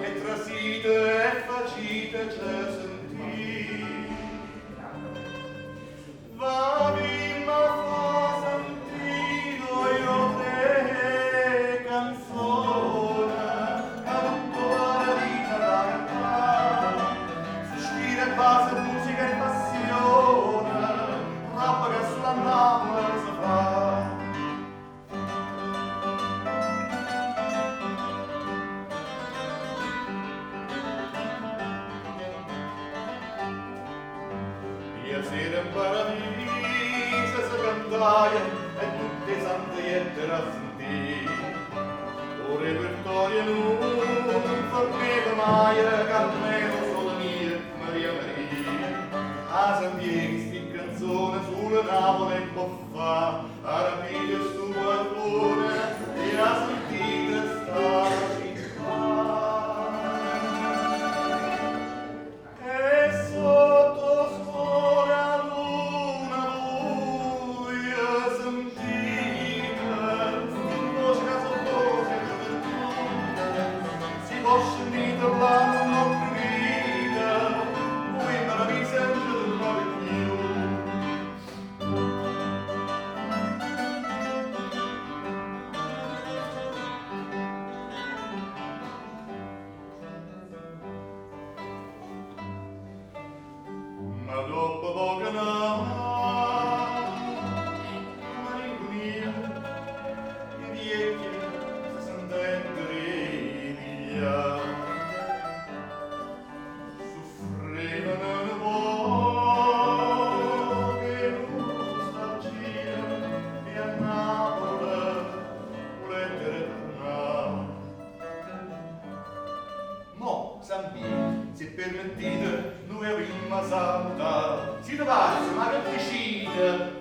e trasite e facite c'è sentire. Vavi ma fa sentito io te canzone, che tutto la vita da cantare, sospira e base, musica e passione, roba che sulla Napoli si fa. Sera in paradiso si cantaia e tutte le sante a sentire. O repertorio non forneva mai Carmelo Solomia Maria Maria. A San Diego sti canzone sulle Napoli e Boffa, a rapire il suo balcone e a sentire sta città. E sotto ma dopo poca malinconia e vecchia si sentendo rivia soffrivano un po' che nostalgia e a Napoli volete tornare. Mo, San Pio, se permettete, noi abbiamo salutato. Siete pazzi, ma che decide?